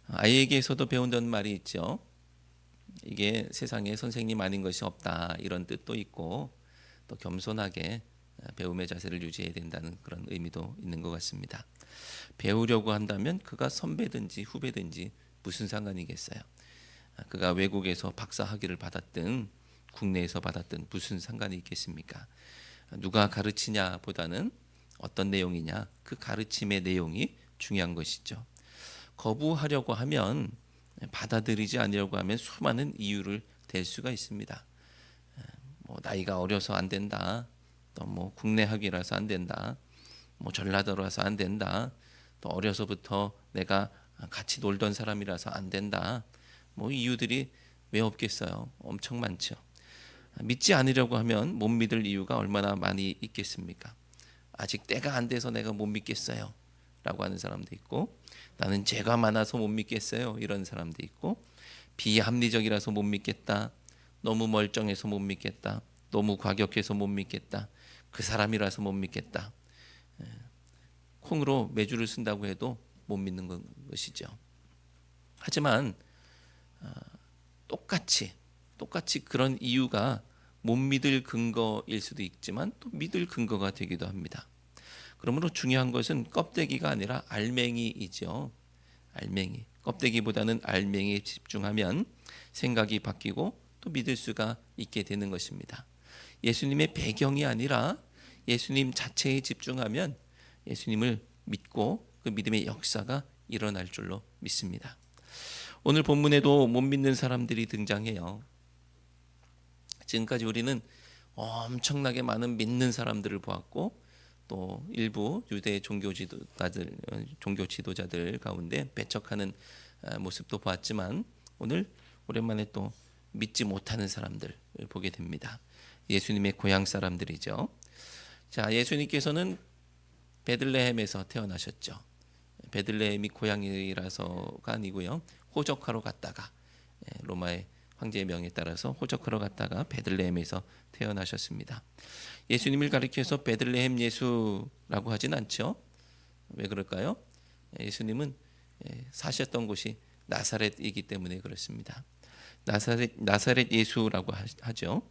아이에게서도 배운다는 말이 있죠. 이게 세상에 선생님 아닌 것이 없다, 이런 뜻도 있고, 또 겸손하게 배움의 자세를 유지해야 된다는 그런 의미도 있는 것 같습니다. 배우려고 한다면 그가 선배든지 후배든지 무슨 상관이겠어요. 그가 외국에서 박사 학위를 받았든 국내에서 받았든 무슨 상관이 있겠습니까? 누가 가르치냐 보다는 어떤 내용이냐, 그 가르침의 내용이 중요한 것이죠. 거부하려고 하면, 받아들이지 않으려고 하면 수많은 이유를 댈 수가 있습니다. 나이가 어려서 안 된다, 또 국내 학위라서 안 된다, 전라도라서 안 된다, 또 어려서부터 내가 같이 놀던 사람이라서 안 된다, 이유들이 왜 없겠어요? 엄청 많죠. 믿지 않으려고 하면 못 믿을 이유가 얼마나 많이 있겠습니까? 아직 때가 안 돼서 내가 못 믿겠어요 라고 하는 사람도 있고, 나는 죄가 많아서 못 믿겠어요 이런 사람도 있고, 비합리적이라서 못 믿겠다, 너무 멀쩡해서 못 믿겠다, 너무 과격해서 못 믿겠다, 그 사람이라서 못 믿겠다. 콩으로 매주를 쓴다고 해도 못 믿는 것이죠. 하지만 똑같이 그런 이유가 못 믿을 근거일 수도 있지만 또 믿을 근거가 되기도 합니다. 그러므로 중요한 것은 껍데기가 아니라 알맹이이죠. 알맹이. 껍데기보다는 알맹이에 집중하면 생각이 바뀌고 또 믿을 수가 있게 되는 것입니다. 예수님의 배경이 아니라 예수님 자체에 집중하면 예수님을 믿고 그 믿음의 역사가 일어날 줄로 믿습니다. 오늘 본문에도 못 믿는 사람들이 등장해요. 지금까지 우리는 엄청나게 많은 믿는 사람들을 보았고, 또 일부 유대 종교 지도자들 가운데 배척하는 모습도 보았지만, 오늘 오랜만에 또 믿지 못하는 사람들을 보게 됩니다. 예수님의 고향 사람들이죠. 자, 예수님께서는 베들레헴에서 태어나셨죠. 베들레헴이 고향이라서가 아니고요, 호적하러 갔다가 로마의 황제의 명에 따라서 호적하러 갔다가 베들레헴에서 태어나셨습니다. 예수님을 가리켜서 베들레헴 예수라고 하진 않죠. 왜 그럴까요? 예수님은 사셨던 곳이 나사렛이기 때문에 그렇습니다. 나사렛 예수라고 하죠.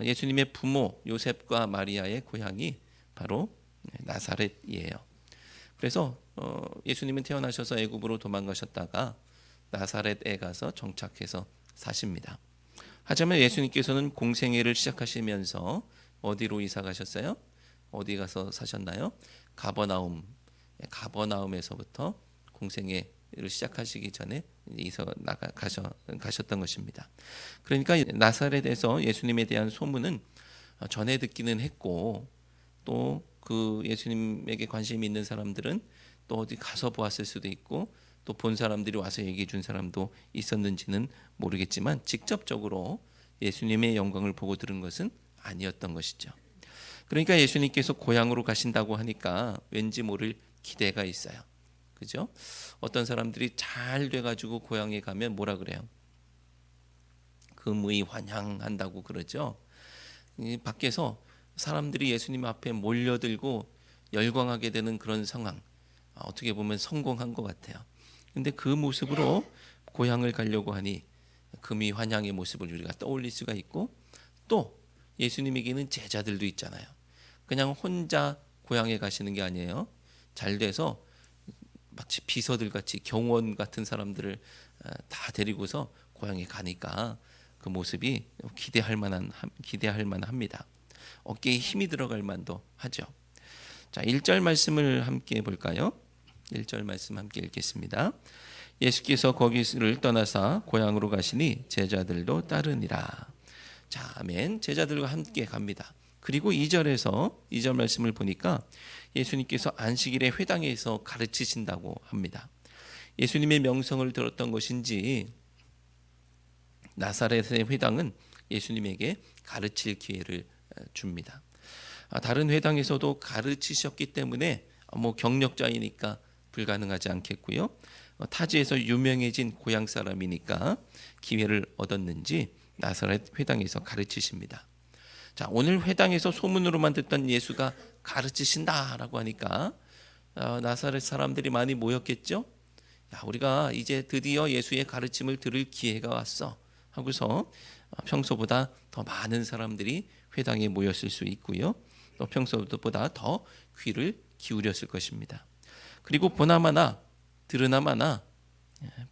예수님의 부모 요셉과 마리아의 고향이 바로 나사렛이에요. 그래서 예수님은 태어나셔서 애굽으로 도망가셨다가 나사렛에 가서 정착해서 사십니다. 하지만 예수님께서는 공생애를 시작하시면서 어디로 이사 가셨어요? 어디 가서 사셨나요? 가버나움에서부터 공생애를 시작하시기 전에 이사 가셨던 것입니다. 그러니까 나사렛에서 예수님에 대한 소문은 전해 듣기는 했고, 또 그 예수님에게 관심이 있는 사람들은 또 어디 가서 보았을 수도 있고, 또 본 사람들이 와서 얘기해 준 사람도 있었는지는 모르겠지만 직접적으로 예수님의 영광을 보고 들은 것은 아니었던 것이죠. 그러니까 예수님께서 고향으로 가신다고 하니까 왠지 모를 기대가 있어요. 그죠? 어떤 사람들이 잘 돼가지고 고향에 가면 뭐라 그래요? 금의 환향한다고 그러죠. 밖에서 사람들이 예수님 앞에 몰려들고 열광하게 되는 그런 상황, 어떻게 보면 성공한 것 같아요. 근데 그 모습으로 고향을 가려고 하니 금이 환향의 모습을 우리가 떠올릴 수가 있고, 또 예수님에게는 제자들도 있잖아요. 그냥 혼자 고향에 가시는 게 아니에요. 잘 돼서 마치 비서들 같이 경원 같은 사람들을 다 데리고서 고향에 가니까 그 모습이 기대할 만합니다. 어깨에 힘이 들어갈 만도 하죠. 자, 1절 말씀을 함께 볼까요? 1절 말씀 함께 읽겠습니다. 예수께서 거기를 떠나사 고향으로 가시니 제자들도 따르니라. 자, 아멘. 제자들과 함께 갑니다. 그리고 2절 말씀을 보니까 예수님께서 안식일에 회당에서 가르치신다고 합니다. 예수님의 명성을 들었던 것인지 나사렛의 회당은 예수님에게 가르칠 기회를 줍니다. 다른 회당에서도 가르치셨기 때문에 경력자이니까 불가능하지 않겠고요. 타지에서 유명해진 고향 사람이니까 기회를 얻었는지 나사렛 회당에서 가르치십니다. 자, 오늘 회당에서 소문으로만 듣던 예수가 가르치신다라고 하니까 나사렛 사람들이 많이 모였겠죠. 야, 우리가 이제 드디어 예수의 가르침을 들을 기회가 왔어 하고서 평소보다 더 많은 사람들이 회당에 모였을 수 있고요. 또 평소보다 더 귀를 기울였을 것입니다. 그리고 보나마나 들으나마나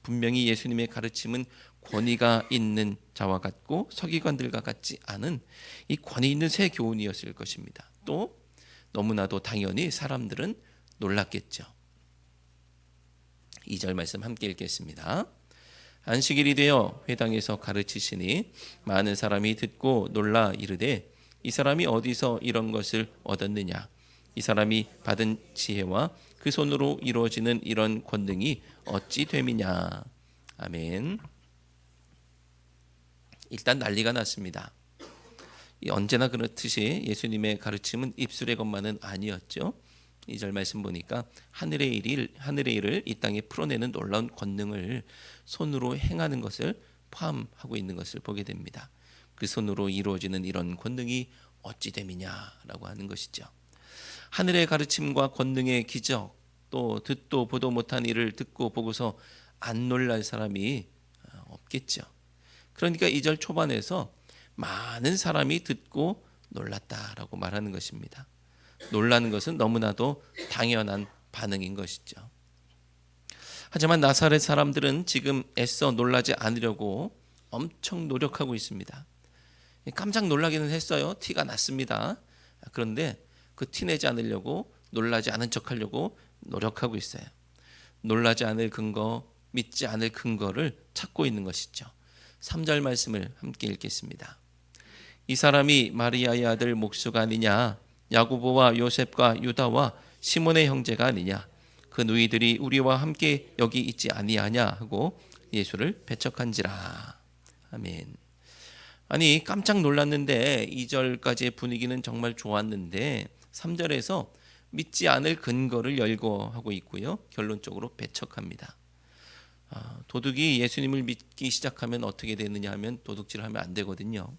분명히 예수님의 가르침은 권위가 있는 자와 같고 서기관들과 같지 않은 이 권위 있는 새 교훈이었을 것입니다. 또 너무나도 당연히 사람들은 놀랐겠죠. 2절 말씀 함께 읽겠습니다. 안식일이 되어 회당에서 가르치시니 많은 사람이 듣고 놀라 이르되 이 사람이 어디서 이런 것을 얻었느냐? 이 사람이 받은 지혜와 그 손으로 이루어지는 이런 권능이 어찌 됨이냐? 아멘. 일단 난리가 났습니다. 언제나 그렇듯이 예수님의 가르침은 입술의 것만은 아니었죠. 2절 말씀 보니까 하늘의 일을 이 땅에 풀어내는 놀라운 권능을 손으로 행하는 것을 포함하고 있는 것을 보게 됩니다. 그 손으로 이루어지는 이런 권능이 어찌 됨이냐라고 하는 것이죠. 하늘의 가르침과 권능의 기적, 또 듣도 보도 못한 일을 듣고 보고서 안 놀랄 사람이 없겠죠. 그러니까 2절 초반에서 많은 사람이 듣고 놀랐다라고 말하는 것입니다. 놀라는 것은 너무나도 당연한 반응인 것이죠. 하지만 나사렛 사람들은 지금 애써 놀라지 않으려고 엄청 노력하고 있습니다. 깜짝 놀라기는 했어요. 티가 났습니다. 그런데 그 티내지 않으려고, 놀라지 않은 척하려고 노력하고 있어요. 놀라지 않을 근거, 믿지 않을 근거를 찾고 있는 것이죠. 3절 말씀을 함께 읽겠습니다. 이 사람이 마리아의 아들 목수가 아니냐? 야고보와 요셉과 유다와 시몬의 형제가 아니냐? 그 누이들이 우리와 함께 여기 있지 아니하냐 하고 예수를 배척한지라. 아멘. 아니, 깜짝 놀랐는데 2절까지의 분위기는 정말 좋았는데 3절에서 믿지 않을 근거를 열거하고 있고요. 결론적으로 배척합니다. 도둑이 예수님을 믿기 시작하면 어떻게 되느냐 하면 도둑질하면 안 되거든요.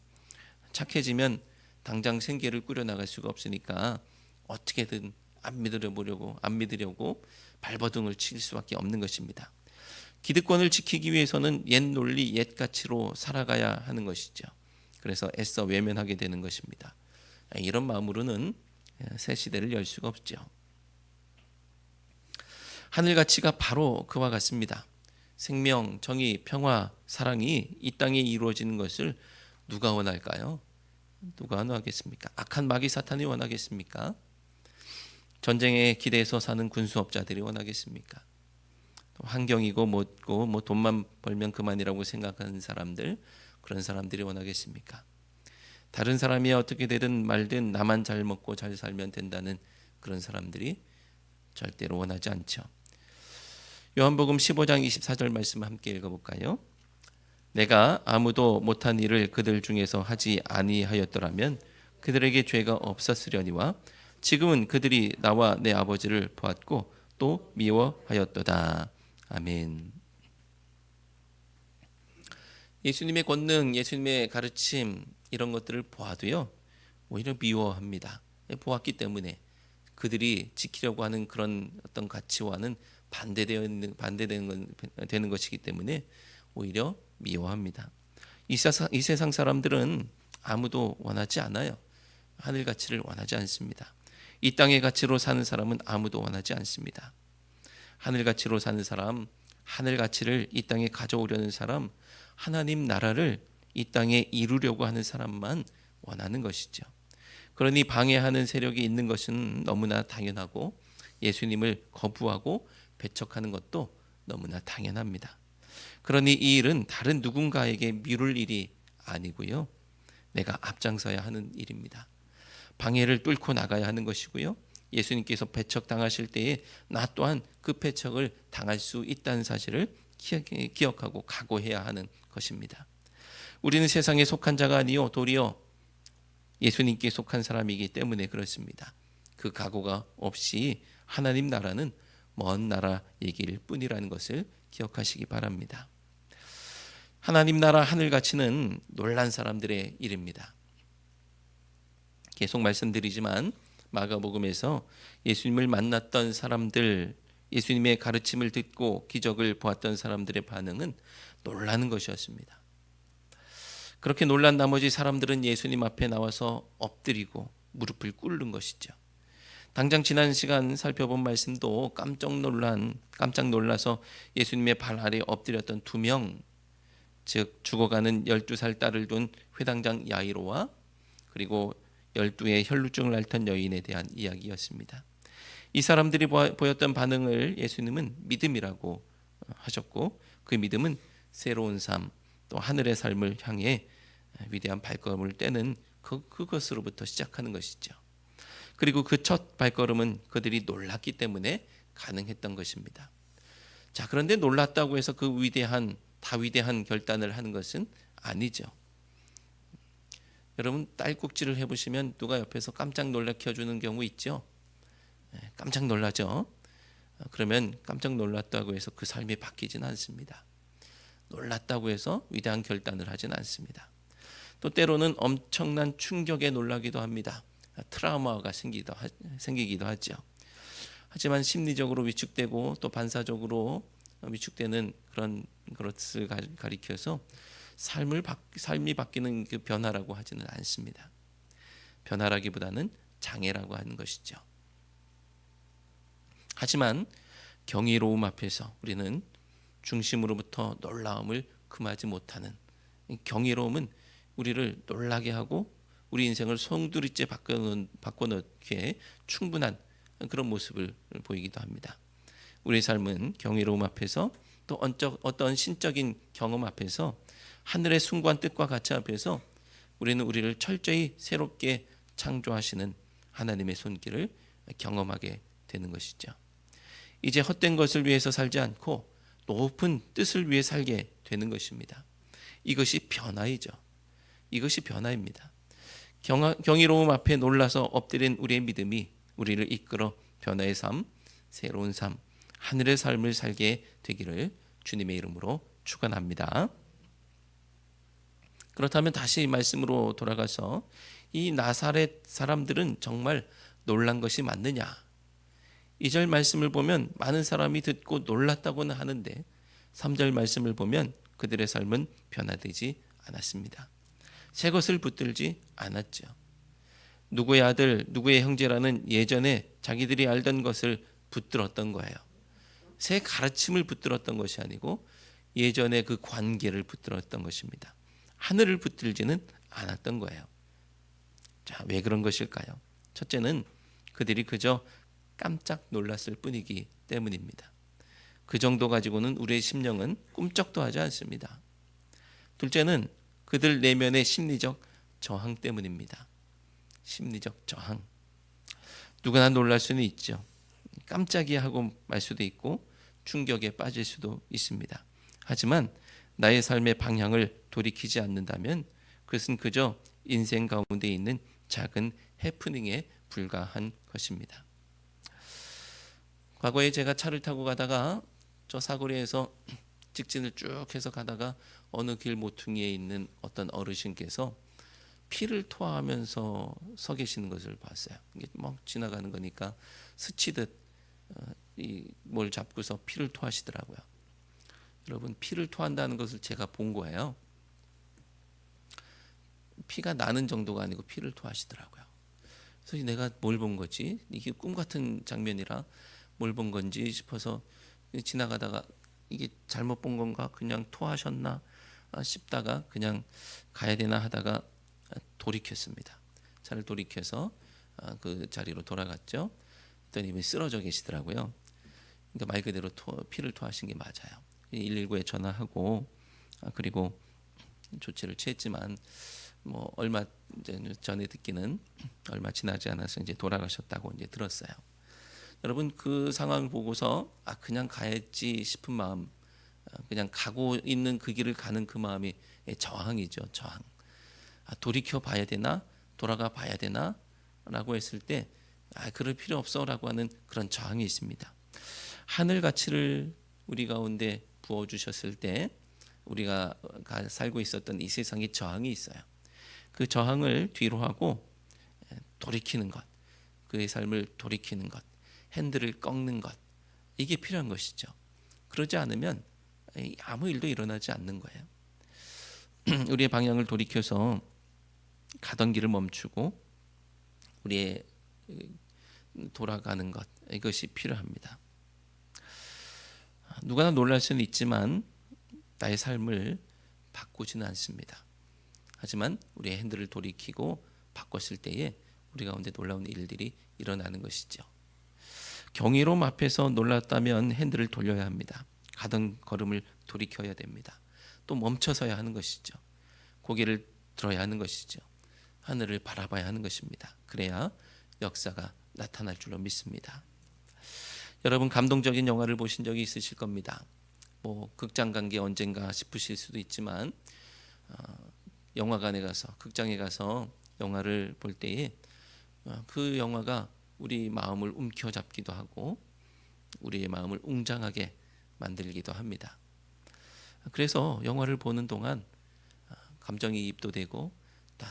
착해지면 당장 생계를 꾸려나갈 수가 없으니까 어떻게든 안 믿으려고 발버둥을 칠 수밖에 없는 것입니다. 기득권을 지키기 위해서는 옛 논리, 옛 가치로 살아가야 하는 것이죠. 그래서 애써 외면하게 되는 것입니다. 이런 마음으로는 새 시대를 열 수가 없죠. 하늘 가치가 바로 그와 같습니다. 생명, 정의, 평화, 사랑이 이 땅에 이루어지는 것을 누가 원할까요? 누가 원하겠습니까? 악한 마귀 사탄이 원하겠습니까? 전쟁에 기대서 사는 군수업자들이 원하겠습니까? 환경이고 뭐고 돈만 벌면 그만이라고 생각하는 사람들, 그런 사람들이 원하겠습니까? 다른 사람이 어떻게 되든 말든 나만 잘 먹고 잘 살면 된다는 그런 사람들이 절대로 원하지 않죠. 요한복음 15장 24절 말씀 함께 읽어볼까요? 내가 아무도 못한 일을 그들 중에서 하지 아니하였더라면 그들에게 죄가 없었으려니와 지금은 그들이 나와 내 아버지를 보았고 또 미워하였도다. 아멘. 예수님의 권능, 예수님의 가르침 이런 것들을 보아도요 오히려 미워합니다. 보았기 때문에 그들이 지키려고 하는 그런 어떤 가치와는 반대되는 것이기 때문에 오히려 미워합니다. 이 세상 사람들은 아무도 원하지 않아요. 하늘 가치를 원하지 않습니다. 이 땅의 가치로 사는 사람은 아무도 원하지 않습니다. 하늘 가치로 사는 사람, 하늘 가치를 이 땅에 가져오려는 사람, 하나님 나라를 이 땅에 이루려고 하는 사람만 원하는 것이죠. 그러니 방해하는 세력이 있는 것은 너무나 당연하고 예수님을 거부하고 배척하는 것도 너무나 당연합니다. 그러니 이 일은 다른 누군가에게 미룰 일이 아니고요. 내가 앞장서야 하는 일입니다. 방해를 뚫고 나가야 하는 것이고요. 예수님께서 배척당하실 때에 나 또한 그 배척을 당할 수 있다는 사실을 기억하고 각오해야 하는 것입니다. 우리는 세상에 속한 자가 아니요 도리어 예수님께 속한 사람이기 때문에 그렇습니다. 그 각오가 없이 하나님 나라는 먼 나라 얘기일 뿐이라는 것을 기억하시기 바랍니다. 하나님 나라 하늘 가치는 놀란 사람들의 일입니다. 계속 말씀드리지만 마가복음에서 예수님을 만났던 사람들, 예수님의 가르침을 듣고 기적을 보았던 사람들의 반응은 놀라는 것이었습니다. 그렇게 놀란 나머지 사람들은 예수님 앞에 나와서 엎드리고 무릎을 꿇는 것이죠. 당장 지난 시간 살펴본 말씀도 깜짝 놀라서 예수님의 발 아래 엎드렸던 2명, 즉 죽어가는 12살 딸을 둔 회당장 야이로와 그리고 12의 혈루증을 앓던 여인에 대한 이야기였습니다. 이 사람들이 보였던 반응을 예수님은 믿음이라고 하셨고, 그 믿음은 새로운 삶, 또 하늘의 삶을 향해 위대한 발걸음을 떼는 그것으로부터 시작하는 것이죠. 그리고 그 첫 발걸음은 그들이 놀랐기 때문에 가능했던 것입니다. 자, 그런데 놀랐다고 해서 그 위대한 결단을 하는 것은 아니죠. 여러분, 딸꾹질을 해보시면 누가 옆에서 깜짝 놀라켜주는 경우 있죠. 깜짝 놀라죠. 그러면 깜짝 놀랐다고 해서 그 삶이 바뀌지는 않습니다. 놀랐다고 해서 위대한 결단을 하지는 않습니다. 또 때로는 엄청난 충격에 놀라기도 합니다. 트라우마가 생기기도 하죠. 하지만 심리적으로 위축되고 또 반사적으로 위축되는 그런 것을 가리켜서 삶이 바뀌는 그 변화라고 하지는 않습니다. 변화라기보다는 장애라고 하는 것이죠. 하지만 경이로움 앞에서 우리는 중심으로부터 놀라움을 금하지 못하는, 경이로움은 우리를 놀라게 하고 우리 인생을 송두리째 바꿔놓기에 충분한 그런 모습을 보이기도 합니다. 우리의 삶은 경이로움 앞에서 또 어떤 신적인 경험 앞에서 하늘의 숭고한 뜻과 가치 앞에서 우리는 우리를 철저히 새롭게 창조하시는 하나님의 손길을 경험하게 되는 것이죠. 이제 헛된 것을 위해서 살지 않고 높은 뜻을 위해 살게 되는 것입니다. 이것이 변화이죠. 이것이 변화입니다. 경이로움 앞에 놀라서 엎드린 우리의 믿음이 우리를 이끌어 변화의 삶, 새로운 삶, 하늘의 삶을 살게 되기를 주님의 이름으로 축원합니다. 그렇다면 다시 이 말씀으로 돌아가서 이 나사렛 사람들은 정말 놀란 것이 맞느냐? 2절 말씀을 보면 많은 사람이 듣고 놀랐다고는 하는데 3절 말씀을 보면 그들의 삶은 변화되지 않았습니다. 새 것을 붙들지 않았죠. 누구의 아들, 누구의 형제라는 예전에 자기들이 알던 것을 붙들었던 거예요. 새 가르침을 붙들었던 것이 아니고 예전의 그 관계를 붙들었던 것입니다. 하늘을 붙들지는 않았던 거예요. 자, 왜 그런 것일까요? 첫째는 그들이 그저 깜짝 놀랐을 뿐이기 때문입니다. 그 정도 가지고는 우리의 심령은 꿈쩍도 하지 않습니다. 둘째는 그들 내면의 심리적 저항 때문입니다. 심리적 저항. 누구나 놀랄 수는 있죠. 깜짝이야 하고 말 수도 있고 충격에 빠질 수도 있습니다. 하지만 나의 삶의 방향을 돌이키지 않는다면 그것은 그저 인생 가운데 있는 작은 해프닝에 불과한 것입니다. 과거에 제가 차를 타고 가다가 저 사거리에서 직진을 쭉 해서 가다가 어느 길 모퉁이에 있는 어떤 어르신께서 피를 토하면서 서 계시는 것을 봤어요. 이게 막 지나가는 거니까 스치듯 뭘 잡고서 피를 토하시더라고요. 여러분, 피를 토한다는 것을 제가 본 거예요. 피가 나는 정도가 아니고 피를 토하시더라고요. 그래서 내가 뭘 본 거지? 이게 꿈 같은 장면이라 뭘 본 건지 싶어서 지나가다가 이게 잘못 본 건가? 그냥 토하셨나 싶다가 그냥 가야 되나 하다가 돌이켰습니다. 차를 돌이켜서 그 자리로 돌아갔죠. 그랬더니 쓰러져 계시더라고요. 그러니까 말 그대로 피를 토하신 게 맞아요. 119에 전화하고 그리고 조치를 취했지만 뭐 얼마 전에 듣기는 얼마 지나지 않아서 이제 돌아가셨다고 이제 들었어요. 여러분, 그 상황을 보고서 그냥 가야지 싶은 마음, 그냥 가고 있는 그 길을 가는 그 마음이 저항이죠. 저항. 돌이켜 봐야 되나? 돌아가 봐야 되나? 라고 했을 때 그럴 필요 없어 라고 하는 그런 저항이 있습니다. 하늘 가치를 우리 가운데 부어주셨을 때 우리가 살고 있었던 이 세상에 저항이 있어요. 그 저항을 뒤로 하고 돌이키는 것, 그의 삶을 돌이키는 것, 핸들을 꺾는 것, 이게 필요한 것이죠. 그러지 않으면 아무 일도 일어나지 않는 거예요. 우리의 방향을 돌이켜서 가던 길을 멈추고 우리의 돌아가는 것, 이것이 필요합니다. 누구나 놀랄 수는 있지만 나의 삶을 바꾸지는 않습니다. 하지만 우리의 핸들을 돌이키고 바꿨을 때에 우리 가운데 놀라운 일들이 일어나는 것이죠. 경이로움 앞에서 놀랐다면 핸들을 돌려야 합니다. 가던 걸음을 돌이켜야 됩니다. 또 멈춰서야 하는 것이죠. 고개를 들어야 하는 것이죠. 하늘을 바라봐야 하는 것입니다. 그래야 역사가 나타날 줄로 믿습니다. 여러분, 감동적인 영화를 보신 적이 있으실 겁니다. 극장 간 게 언젠가 싶으실 수도 있지만 영화관에 가서, 극장에 가서 영화를 볼 때에 그 영화가 우리 마음을 움켜잡기도 하고 우리의 마음을 웅장하게 만들기도 합니다. 그래서 영화를 보는 동안 감정이입도 되고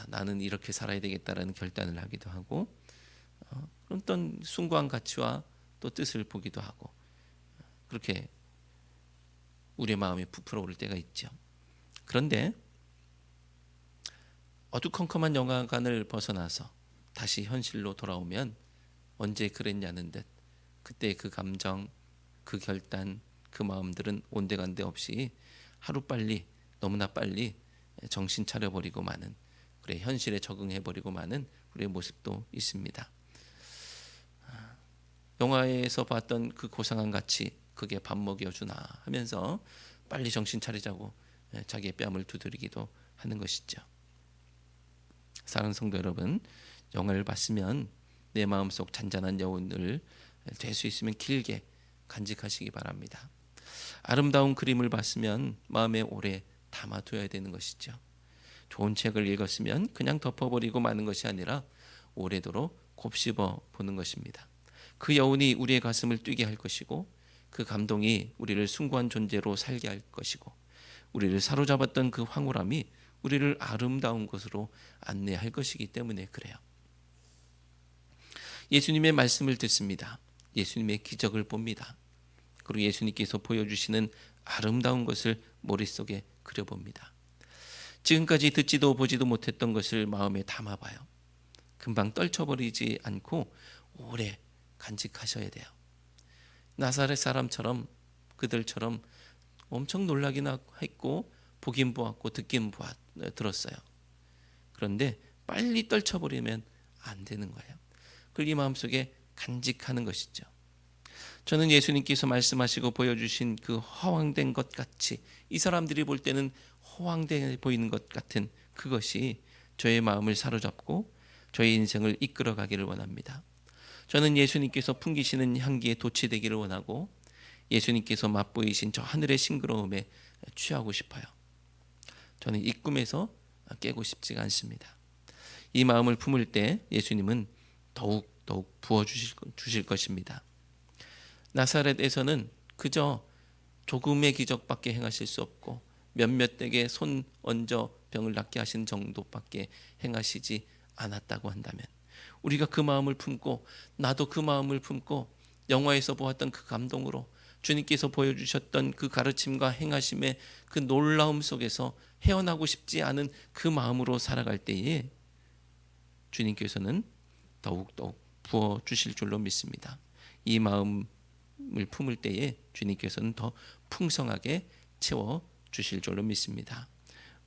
나는 이렇게 살아야 되겠다라는 결단을 하기도 하고 어떤 숭고한 가치와 또 뜻을 보기도 하고 그렇게 우리의 마음이 부풀어 오를 때가 있죠. 그런데 어두컴컴한 영화관을 벗어나서 다시 현실로 돌아오면 언제 그랬냐는 듯 그때 그 감정, 그 결단, 그 마음들은 온데간데 없이 하루빨리, 너무나 빨리 정신 차려버리고 마는, 그래 현실에 적응해버리고 마는 우리의 모습도 있습니다. 영화에서 봤던 그 고상한 가치, 그게 밥 먹여주나 하면서 빨리 정신 차리자고 자기의 뺨을 두드리기도 하는 것이죠. 사랑하는 성도 여러분, 영화를 봤으면 내 마음속 잔잔한 여운을 될 수 있으면 길게 간직하시기 바랍니다. 아름다운 그림을 봤으면 마음에 오래 담아둬야 되는 것이죠. 좋은 책을 읽었으면 그냥 덮어버리고 마는 것이 아니라 오래도록 곱씹어 보는 것입니다. 그 여운이 우리의 가슴을 뛰게 할 것이고 그 감동이 우리를 숭고한 존재로 살게 할 것이고 우리를 사로잡았던 그 황홀함이 우리를 아름다운 곳으로 안내할 것이기 때문에 그래요. 예수님의 말씀을 듣습니다. 예수님의 기적을 봅니다. 그리고 예수님께서 보여주시는 아름다운 것을 머릿속에 그려봅니다. 지금까지 듣지도 보지도 못했던 것을 마음에 담아봐요. 금방 떨쳐버리지 않고 오래 간직하셔야 돼요. 나사렛 사람처럼 그들처럼 엄청 놀라긴 했고 보긴 보았고 듣긴 들었어요. 그런데 빨리 떨쳐버리면 안 되는 거예요. 그걸 이 마음속에 간직하는 것이죠. 저는 예수님께서 말씀하시고 보여주신 그 허황된 것 같이 이 사람들이 볼 때는 허황돼 보이는 것 같은 그것이 저의 마음을 사로잡고 저의 인생을 이끌어가기를 원합니다. 저는 예수님께서 풍기시는 향기에 도취되기를 원하고 예수님께서 맛보이신 저 하늘의 싱그러움에 취하고 싶어요. 저는 이 꿈에서 깨고 싶지가 않습니다. 이 마음을 품을 때 예수님은 더욱 부어주실 것입니다. 나사렛에서는 그저 조금의 기적밖에 행하실 수 없고 몇몇 댁에 손 얹어 병을 낫게 하신 정도밖에 행하시지 않았다고 한다면 우리가 그 마음을 품고 나도 그 마음을 품고 영화에서 보았던 그 감동으로 주님께서 보여주셨던 그 가르침과 행하심의 그 놀라움 속에서 헤어나고 싶지 않은 그 마음으로 살아갈 때에 주님께서는 더욱더욱 부어주실 줄로 믿습니다. 이 마음을 품을 때에 주님께서는 더 풍성하게 채워주실 줄로 믿습니다.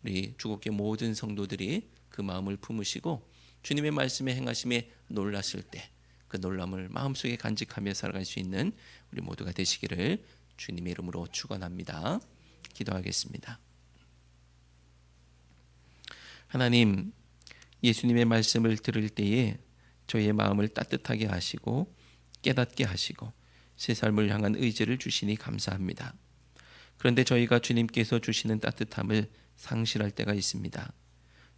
우리 주곡교 모든 성도들이 그 마음을 품으시고 주님의 말씀에 행하심에 놀랐을 때 그 놀람을 마음속에 간직하며 살아갈 수 있는 우리 모두가 되시기를 주님의 이름으로 축원합니다. 기도하겠습니다. 하나님, 예수님의 말씀을 들을 때에 저희의 마음을 따뜻하게 하시고 깨닫게 하시고 새 삶을 향한 의지를 주시니 감사합니다. 그런데 저희가 주님께서 주시는 따뜻함을 상실할 때가 있습니다.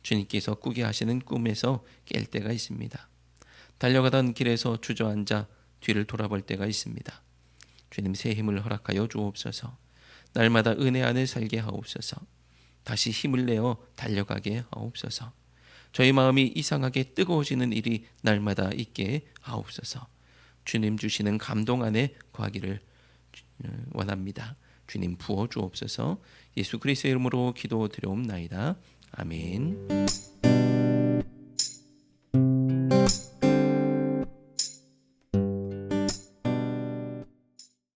주님께서 꾸게 하시는 꿈에서 깰 때가 있습니다. 달려가던 길에서 주저앉아 뒤를 돌아볼 때가 있습니다. 주님, 새 힘을 허락하여 주옵소서. 날마다 은혜 안에 살게 하옵소서. 다시 힘을 내어 달려가게 하옵소서. 저희 마음이 이상하게 뜨거워지는 일이 날마다 있게 하옵소서. 주님 주시는 감동 안에 거하기를 원합니다. 주님 부어 주옵소서. 예수 그리스도의 이름으로 기도드려옵나이다. 아멘.